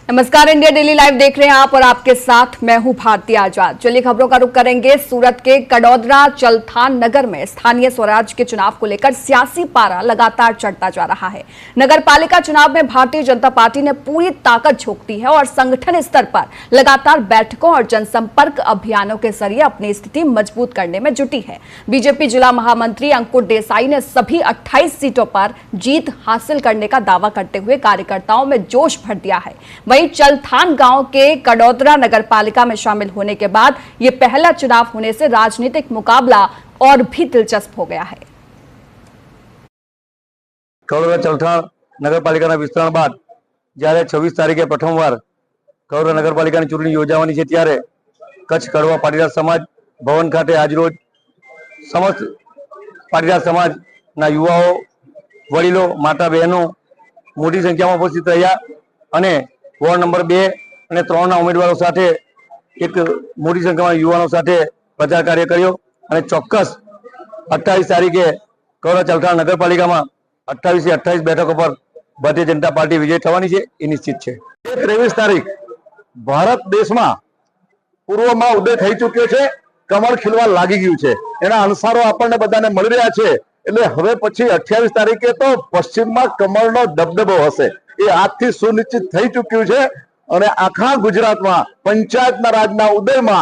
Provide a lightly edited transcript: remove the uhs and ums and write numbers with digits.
नमस्कार, India daily live देख रहे हैं आप और आपके साथ मैं हूं भारती आजाद। चलिए खबरों का रुख करेंगे। सूरत के कडोदरा चलथान नगर में स्थानीय स्वराज के चुनाव को लेकर सियासी पारा लगातार चढ़ता जा रहा है। नगर पालिका चुनाव में भारतीय जनता पार्टी ने पूरी ताकत झोंक दी है और संगठन स्तर पर लगातार बैठकों और जनसंपर्क अभियानों के जरिए अपनी स्थिति मजबूत करने में जुटी है। बीजेपी जिला महामंत्री अंकुर देसाई ने सभी 28 सीटों पर जीत हासिल करने का दावा करते हुए कार्यकर्ताओं में जोश भर दिया है। वहीं चलथान गांव के कडोदरा नगर पालिका में शामिल होने के बाद ये पहला चुनाव होने से राजनीतिक मुकाबला और भी दिलचस्प हो गया है। कडोदरा चलथान नगर पालिका विस्तार बाद જ્યારે 26 તારીખે પ્રથમવાર कडोदरा नगर पालिका ચૂંટણી યોજાવાની છે ત્યારે કચ્છ કડવા પાટીદાર સમાજ ભવન ખાતે આજરોજ સમસ્ત પાટીદાર સમાજના યુવાઓ, વડીલો, માતા બહેનો મોટી સંખ્યામાં ઉપસ્થિત રહ્યા અને વોર્ડ નંબર 2 અને 3 ના ઉમેદવારો સાથે એક મોટી સંખ્યામાં યુવાનો સાથે પ્રચાર કાર્ય કર્યો અને ચોક્કસ 28 તારીખે कडोदरा ચલથાણ નગરપાલિકામાં 28 થી 28 બેઠકો પર ભારતીય જનતા પાર્ટી વિજય થવાની છે એ નિશ્ચિત છે। 23 તારીખ ભારત દેશમાં પૂર્વમાં ઉદય થઈ ચૂક્યો છે, કમળ ખીલવા લાગી ગયું છે, એના અણસારો આપણને બધાને મળી રહ્યા છે। એટલે હવે પછી 28 તારીખે તો પશ્ચિમમાં કમળનો દબદબો હશે એ આજથી સુનિશ્ચિત થઈ ચૂક્યું છે અને આખા ગુજરાતમાં પંચાયતના રાજના ઉદયમાં